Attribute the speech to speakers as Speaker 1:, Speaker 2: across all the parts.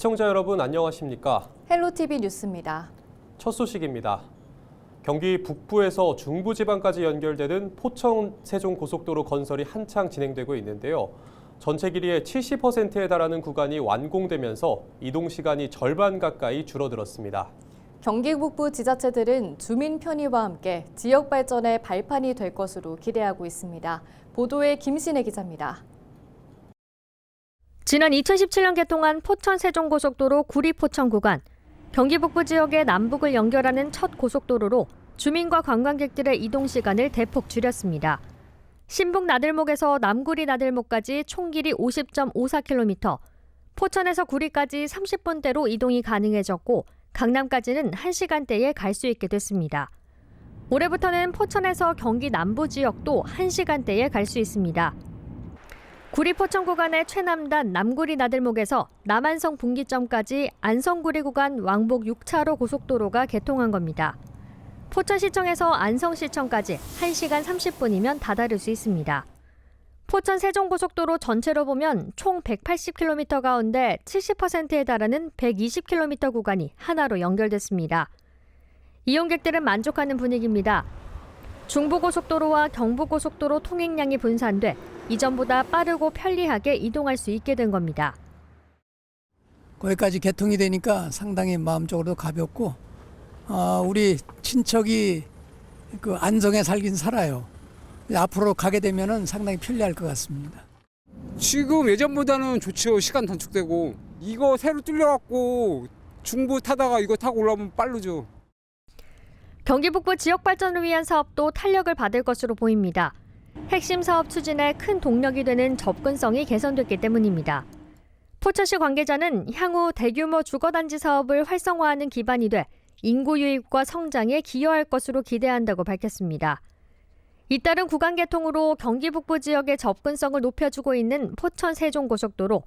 Speaker 1: 시청자 여러분 안녕하십니까?
Speaker 2: 헬로티비 뉴스입니다.
Speaker 1: 첫 소식입니다. 경기 북부에서 중부지방까지 연결되는 포천 세종 고속도로 건설이 한창 진행되고 있는데요. 전체 길이의 70%에 달하는 구간이 완공되면서 이동 시간이 절반 가까이 줄어들었습니다.
Speaker 2: 경기 북부 지자체들은 주민 편의와 함께 지역 발전의 발판이 될 것으로 기대하고 있습니다. 보도에 김신혜 기자입니다.
Speaker 3: 지난 2017년 개통한 포천 세종고속도로 구리 포천 구간, 경기 북부 지역의 남북을 연결하는 첫 고속도로로 주민과 관광객들의 이동 시간을 대폭 줄였습니다. 신북 나들목에서 남구리 나들목까지 총 길이 50.54km, 포천에서 구리까지 30분대로 이동이 가능해졌고 강남까지는 1시간대에 갈 수 있게 됐습니다. 올해부터는 포천에서 경기 남부 지역도 1시간대에 갈 수 있습니다. 구리 포천 구간의 최남단 남구리 나들목에서 남안성 분기점까지 안성구리 구간 왕복 6차로 고속도로가 개통한 겁니다. 포천시청에서 안성시청까지 1시간 30분이면 다다를 수 있습니다. 포천 세종고속도로 전체로 보면 총 180km 가운데 70%에 달하는 120km 구간이 하나로 연결됐습니다. 이용객들은 만족하는 분위기입니다. 중부고속도로와 경부고속도로 통행량이 분산돼 이전보다 빠르고 편리하게 이동할 수 있게 된 겁니다.
Speaker 4: 거기까지 개통이 되니까 상당히 마음적으로도 가볍고 우리 친척이 그 안성에 살긴 살아요. 앞으로 가게 되면은 상당히 편리할 것 같습니다.
Speaker 5: 지금 예전보다는 좋죠. 시간 단축되고 이거 새로 뚫려갖고 중부 타다가 이거 타고 올라오면 빠르죠.
Speaker 3: 경기 북부 지역 발전을 위한 사업도 탄력을 받을 것으로 보입니다. 핵심 사업 추진에 큰 동력이 되는 접근성이 개선됐기 때문입니다. 포천시 관계자는 향후 대규모 주거단지 사업을 활성화하는 기반이 돼 인구 유입과 성장에 기여할 것으로 기대한다고 밝혔습니다. 잇따른 구간 개통으로 경기 북부 지역의 접근성을 높여주고 있는 포천 세종고속도로.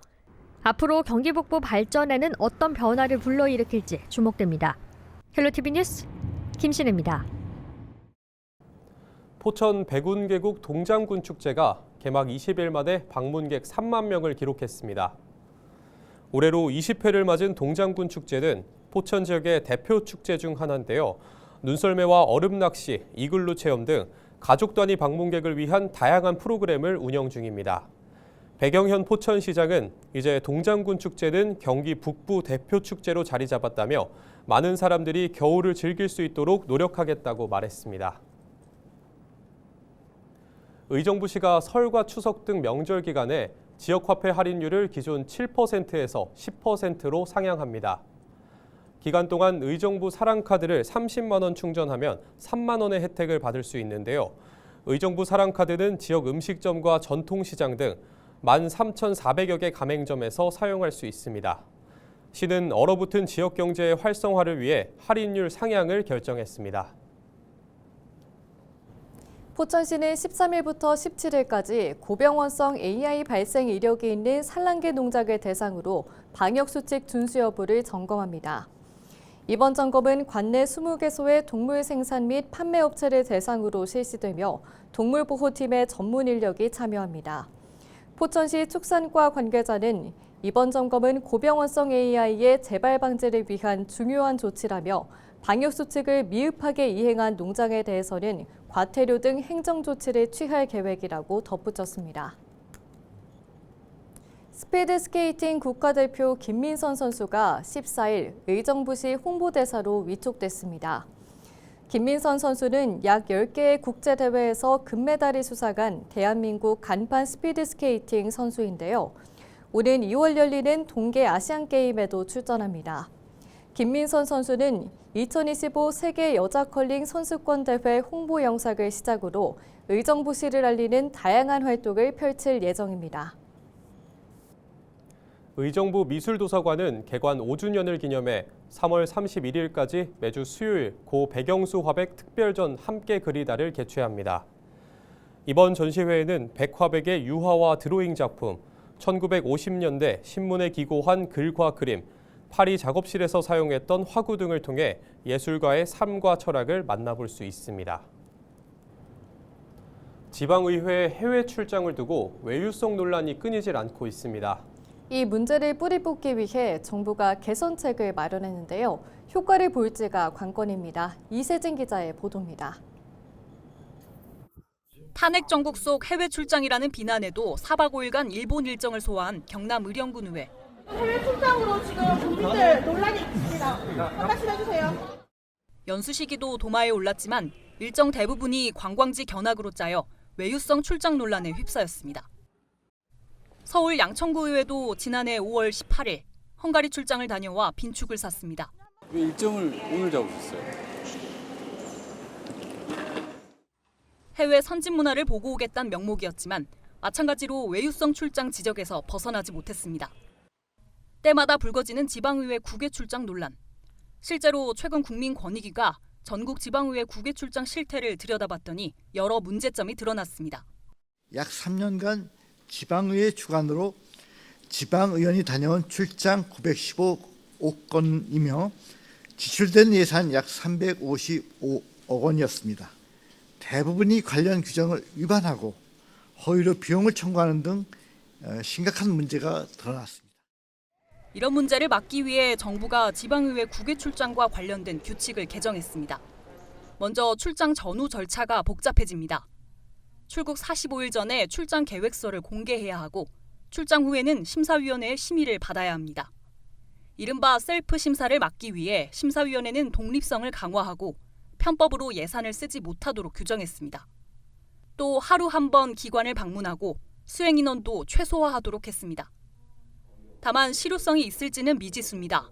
Speaker 3: 앞으로 경기 북부 발전에는 어떤 변화를 불러일으킬지 주목됩니다. 헬로티비 뉴스 김신혜입니다.
Speaker 1: 포천 백운계곡 동장군 축제가 개막 20일 만에 방문객 3만 명을 기록했습니다. 올해로 20회를 맞은 동장군 축제는 포천 지역의 대표 축제 중 하나인데요. 눈썰매와 얼음 낚시, 이글루 체험 등 가족 단위 방문객을 위한 다양한 프로그램을 운영 중입니다. 백영현 포천시장은 이제 동장군 축제는 경기 북부 대표 축제로 자리 잡았다며 많은 사람들이 겨울을 즐길 수 있도록 노력하겠다고 말했습니다. 의정부시가 설과 추석 등 명절 기간에 지역화폐 할인율을 기존 7%에서 10%로 상향합니다. 기간 동안 의정부 사랑카드를 30만 원 충전하면 3만 원의 혜택을 받을 수 있는데요. 의정부 사랑카드는 지역 음식점과 전통시장 등 13,400여 개 가맹점에서 사용할 수 있습니다. 시는 얼어붙은 지역 경제의 활성화를 위해 할인율 상향을 결정했습니다.
Speaker 2: 포천시는 13일부터 17일까지 고병원성 AI 발생 이력이 있는 산란계 농작을 대상으로 방역수칙 준수 여부를 점검합니다. 이번 점검은 관내 20개소의 동물 생산 및 판매 업체를 대상으로 실시되며 동물보호팀의 전문 인력이 참여합니다. 포천시 축산과 관계자는 이번 점검은 고병원성 AI의 재발 방지를 위한 중요한 조치라며 방역수칙을 미흡하게 이행한 농장에 대해서는 과태료 등 행정조치를 취할 계획이라고 덧붙였습니다. 스피드스케이팅 국가대표 김민선 선수가 14일 의정부시 홍보대사로 위촉됐습니다. 김민선 선수는 약 10개의 국제대회에서 금메달을 수상한 대한민국 간판 스피드스케이팅 선수인데요. 오는 2월 열리는 동계 아시안게임에도 출전합니다. 김민선 선수는 2025 세계 여자 컬링 선수권 대회 홍보 영상을 시작으로 의정부시를 알리는 다양한 활동을 펼칠 예정입니다.
Speaker 1: 의정부 미술도서관은 개관 5주년을 기념해 3월 31일까지 매주 수요일 고 백영수 화백 특별전 함께 그리다를 개최합니다. 이번 전시회에는 백화백의 유화와 드로잉 작품, 1950년대 신문에 기고한 글과 그림, 파리 작업실에서 사용했던 화구 등을 통해 예술가의 삶과 철학을 만나볼 수 있습니다. 지방의회의 해외 출장을 두고 외유성 논란이 끊이질 않고 있습니다.
Speaker 2: 이 문제를 뿌리 뽑기 위해 정부가 개선책을 마련했는데요. 효과를 볼지가 관건입니다. 이세진 기자의 보도입니다.
Speaker 6: 탄핵 정국 속 해외 출장이라는 비난에도 4박 5일간 일본 일정을 소화한 경남 의령군의회.
Speaker 7: 해외 출장으로 지금 국민들 논란이 있습니다. 한 말씀 해주세요.
Speaker 6: 연수 시기도 도마에 올랐지만 일정 대부분이 관광지 견학으로 짜여 외유성 출장 논란에 휩싸였습니다. 서울 양천구의회도 지난해 5월 18일 헝가리 출장을 다녀와 빈축을 샀습니다.
Speaker 8: 왜 일정을 오늘 잡으셨어요?
Speaker 6: 해외 선진 문화를 보고 오겠다는 명목이었지만 마찬가지로 외유성 출장 지적에서 벗어나지 못했습니다. 때마다 불거지는 지방의회 국외 출장 논란. 실제로 최근 국민권익위가 전국 지방의회 국외 출장 실태를 들여다봤더니 여러 문제점이 드러났습니다.
Speaker 9: 약 3년간 지방의회 주관으로 지방의원이 다녀온 출장 915억 건이며 지출된 예산 약 355억 원이었습니다. 대부분이 관련 규정을 위반하고 허위로 비용을 청구하는 등 심각한 문제가 드러났습니다.
Speaker 6: 이런 문제를 막기 위해 정부가 지방의회 국외 출장과 관련된 규칙을 개정했습니다. 먼저 출장 전후 절차가 복잡해집니다. 출국 45일 전에 출장 계획서를 공개해야 하고 출장 후에는 심사위원회의 심의를 받아야 합니다. 이른바 셀프 심사를 막기 위해 심사위원회는 독립성을 강화하고 편법으로 예산을 쓰지 못하도록 규정했습니다. 또 하루 한 번 기관을 방문하고 수행 인원도 최소화하도록 했습니다. 다만 실효성이 있을지는 미지수입니다.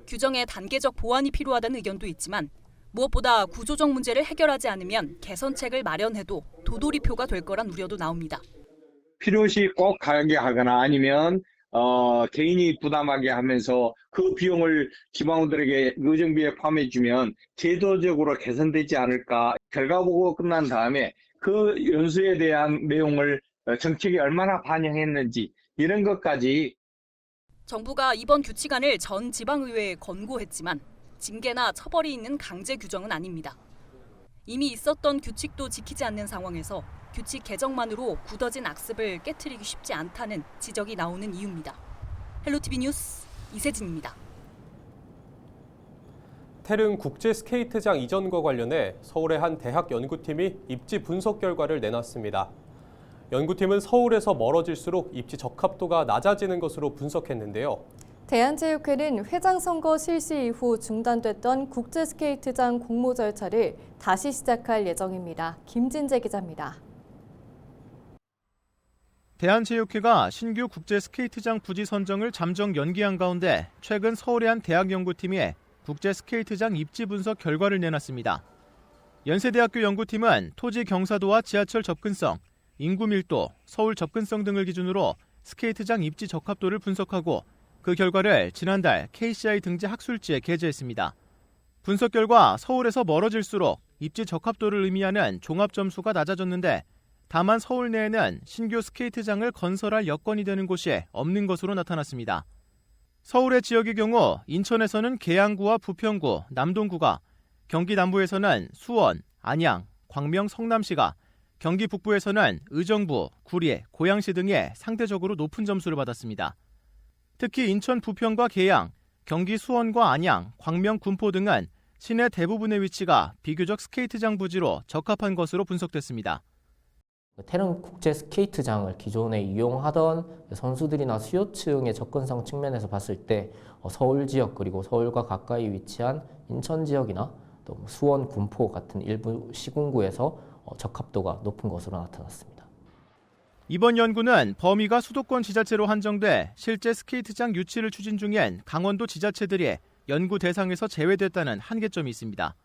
Speaker 6: 규정에 단계적 보완이 필요하다는 의견도 있지만 무엇보다 구조적 문제를 해결하지 않으면 개선책을 마련해도 도돌이표가 될 거란 우려도 나옵니다.
Speaker 10: 필요시 꼭 가게 하거나 아니면 개인이 부담하게 하면서 그 비용을 지방원들에게 의정비에 포함해주면 제도적으로 개선되지 않을까. 결과 보고 끝난 다음에 그 연수에 대한 내용을 정책이 얼마나 반영했는지 이런 것까지.
Speaker 6: 정부가 이번 규칙안을 전 지방의회에 권고했지만 징계나 처벌이 있는 강제 규정은 아닙니다. 이미 있었던 규칙도 지키지 않는 상황에서 규칙 개정만으로 굳어진 악습을 깨트리기 쉽지 않다는 지적이 나오는 이유입니다. 헬로티비 뉴스 이세진입니다.
Speaker 1: 태릉 국제 스케이트장 이전과 관련해 서울의 한 대학 연구팀이 입지 분석 결과를 내놨습니다. 연구팀은 서울에서 멀어질수록 입지 적합도가 낮아지는 것으로 분석했는데요.
Speaker 2: 대한체육회는 회장 선거 실시 이후 중단됐던 국제 스케이트장 공모 절차를 다시 시작할 예정입니다. 김진재 기자입니다.
Speaker 11: 대한체육회가 신규 국제 스케이트장 부지 선정을 잠정 연기한 가운데 최근 서울의 한 대학 연구팀이 국제 스케이트장 입지 분석 결과를 내놨습니다. 연세대학교 연구팀은 토지 경사도와 지하철 접근성, 인구 밀도, 서울 접근성 등을 기준으로 스케이트장 입지 적합도를 분석하고 그 결과를 지난달 KCI 등재 학술지에 게재했습니다. 분석 결과 서울에서 멀어질수록 입지 적합도를 의미하는 종합 점수가 낮아졌는데 다만 서울 내에는 신규 스케이트장을 건설할 여건이 되는 곳이 없는 것으로 나타났습니다. 서울의 지역의 경우 인천에서는 계양구와 부평구, 남동구가, 경기 남부에서는 수원, 안양, 광명, 성남시가, 경기 북부에서는 의정부, 구리, 고양시 등에 상대적으로 높은 점수를 받았습니다. 특히 인천 부평과 계양, 경기 수원과 안양, 광명, 군포 등은 시내 대부분의 위치가 비교적 스케이트장 부지로 적합한 것으로 분석됐습니다.
Speaker 12: 태릉 국제 스케이트장을 기존에 이용하던 선수들이나 수요층의 접근성 측면에서 봤을 때 서울 지역 그리고 서울과 가까이 위치한 인천 지역이나 또 수원, 군포 같은 일부 시군구에서 적합도가 높은 것으로 나타났습니다.
Speaker 11: 이번 연구는 범위가 수도권 지자체로 한정돼 실제 스케이트장 유치를 추진 중인 강원도 지자체들이 연구 대상에서 제외됐다는 한계점이 있습니다.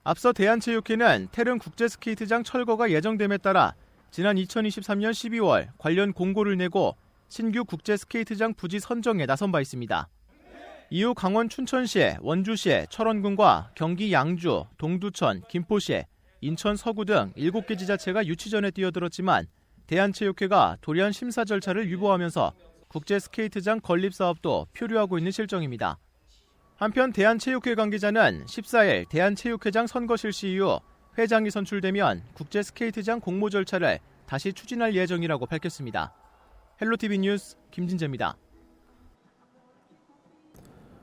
Speaker 11: 앞서 대한체육회는 태릉 국제 스케이트장 철거가 예정됨에 따라 지난 2023년 12월 관련 공고를 내고 신규 국제 스케이트장 부지 선정에 나선 바 있습니다. 이후 강원 춘천시, 원주시, 철원군과 경기 양주, 동두천, 김포시, 인천 서구 등 7개 지자체가 유치전에 뛰어들었지만 대한체육회가 돌연 심사 절차를 유보하면서 국제 스케이트장 건립 사업도 표류하고 있는 실정입니다. 한편 대한체육회 관계자는 14일 대한체육회장 선거 실시 이후 회장이 선출되면 국제 스케이트장 공모 절차를 다시 추진할 예정이라고 밝혔습니다. 헬로티비 뉴스 김진재입니다.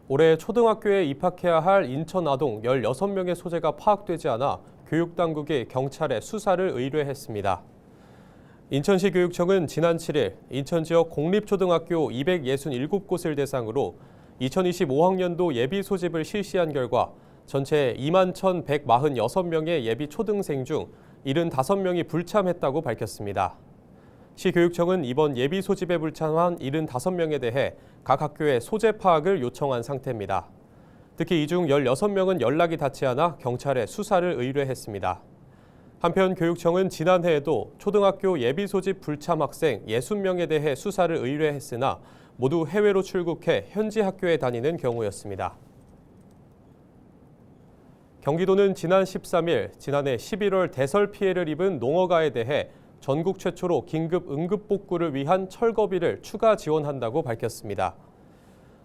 Speaker 1: 올해 초등학교에 입학해야 할 인천 아동 16명의 소재가 파악되지 않아 교육당국이 경찰에 수사를 의뢰했습니다. 인천시 교육청은 지난 7일 인천 지역 공립초등학교 267곳을 대상으로 2025학년도 예비 소집을 실시한 결과 전체 21,146명의 예비 초등생 중 75명이 불참했다고 밝혔습니다. 시교육청은 이번 예비 소집에 불참한 75명에 대해 각 학교에 소재 파악을 요청한 상태입니다. 특히 이 중 16명은 연락이 닿지 않아 경찰에 수사를 의뢰했습니다. 한편 교육청은 지난해에도 초등학교 예비 소집 불참 학생 60명에 대해 수사를 의뢰했으나 모두 해외로 출국해 현지 학교에 다니는 경우였습니다. 경기도는 지난 13일 지난해 11월 대설 피해를 입은 농어가에 대해 전국 최초로 긴급 응급복구를 위한 철거비를 추가 지원한다고 밝혔습니다.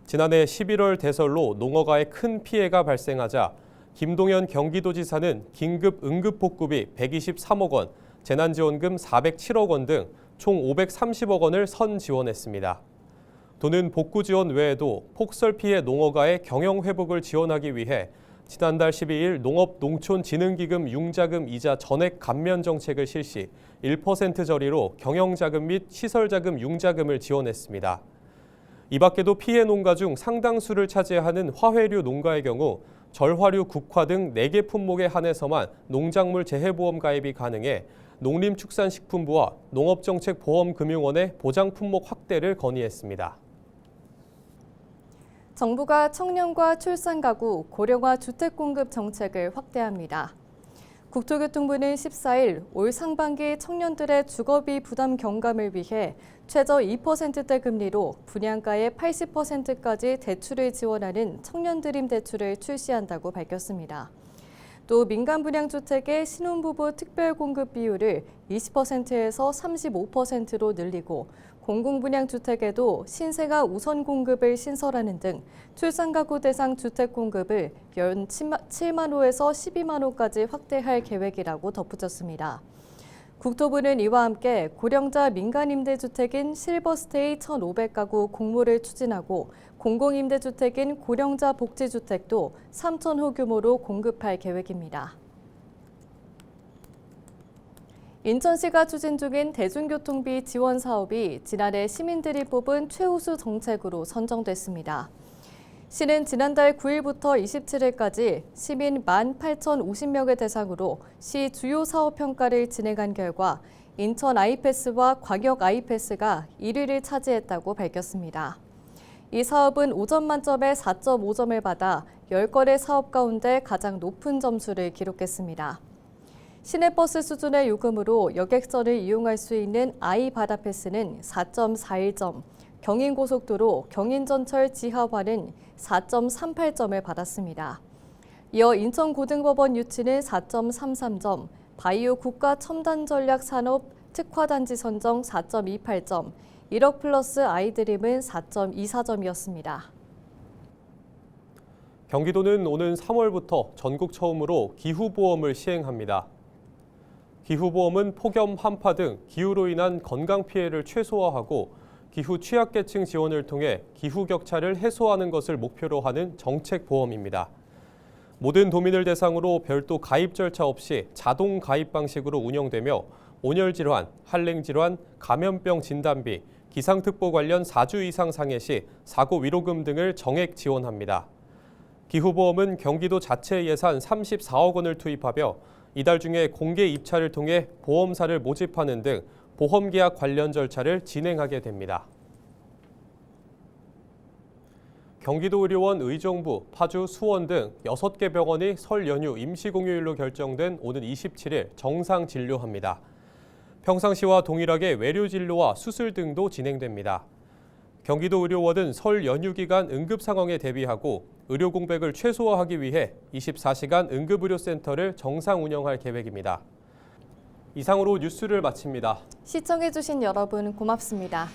Speaker 1: 지난해 11월 대설로 농어가에 큰 피해가 발생하자 김동연 경기도지사는 긴급 응급복구비 123억 원, 재난지원금 407억 원 등 총 530억 원을 선 지원했습니다. 도는 복구 지원 외에도 폭설 피해 농어가의 경영 회복을 지원하기 위해 지난달 12일 농업농촌진흥기금 융자금 이자 전액 감면 정책을 실시 1% 저리로 경영자금 및 시설자금 융자금을 지원했습니다. 이 밖에도 피해 농가 중 상당수를 차지하는 화훼류 농가의 경우 절화류 국화 등 4개 품목에 한해서만 농작물 재해보험 가입이 가능해 농림축산식품부와 농업정책보험금융원의 보장 품목 확대를 건의했습니다.
Speaker 2: 정부가 청년과 출산가구, 고령화 주택 공급 정책을 확대합니다. 국토교통부는 14일 올 상반기 청년들의 주거비 부담 경감을 위해 최저 2%대 금리로 분양가의 80%까지 대출을 지원하는 청년드림 대출을 출시한다고 밝혔습니다. 또 민간 분양주택의 신혼부부 특별공급 비율을 20%에서 35%로 늘리고 공공분양주택에도 신세가 우선 공급을 신설하는 등 출산가구 대상 주택 공급을 연 7만 호에서 12만 호까지 확대할 계획이라고 덧붙였습니다. 국토부는 이와 함께 고령자 민간임대주택인 실버스테이 1,500가구 공모를 추진하고 공공임대주택인 고령자 복지주택도 3,000호 규모로 공급할 계획입니다. 인천시가 추진 중인 대중교통비 지원 사업이 지난해 시민들이 뽑은 최우수 정책으로 선정됐습니다. 시는 지난달 9일부터 27일까지 시민 18,050명을 대상으로 시 주요 사업 평가를 진행한 결과 인천 아이패스와 광역 아이패스가 1위를 차지했다고 밝혔습니다. 이 사업은 5점 만점에 4.5점을 받아 10건의 사업 가운데 가장 높은 점수를 기록했습니다. 시내버스 수준의 요금으로 여객선을 이용할 수 있는 아이바다패스는 4.41점, 경인고속도로 경인전철 지하화는 4.38점을 받았습니다. 이어 인천고등법원 유치는 4.33점, 바이오 국가첨단전략산업 특화단지 선정 4.28점, 1억 플러스 아이드림은 4.24점이었습니다.
Speaker 1: 경기도는 오는 3월부터 전국 처음으로 기후보험을 시행합니다. 기후보험은 폭염, 한파 등 기후로 인한 건강 피해를 최소화하고 기후 취약계층 지원을 통해 기후 격차를 해소하는 것을 목표로 하는 정책 보험입니다. 모든 도민을 대상으로 별도 가입 절차 없이 자동 가입 방식으로 운영되며 온열 질환, 한랭 질환, 감염병 진단비, 기상특보 관련 4주 이상 상해 시 사고 위로금 등을 정액 지원합니다. 기후보험은 경기도 자체 예산 34억 원을 투입하며 이달 중에 공개 입찰을 통해 보험사를 모집하는 등 보험계약 관련 절차를 진행하게 됩니다. 경기도의료원 의정부, 파주, 수원 등 6개 병원이 설 연휴 임시공휴일로 결정된 오는 27일 정상 진료합니다. 평상시와 동일하게 외래 진료와 수술 등도 진행됩니다. 경기도의료원은 설 연휴 기간 응급 상황에 대비하고 의료 공백을 최소화하기 위해 24시간 응급의료센터를 정상 운영할 계획입니다. 이상으로 뉴스를 마칩니다.
Speaker 2: 시청해주신 여러분 고맙습니다.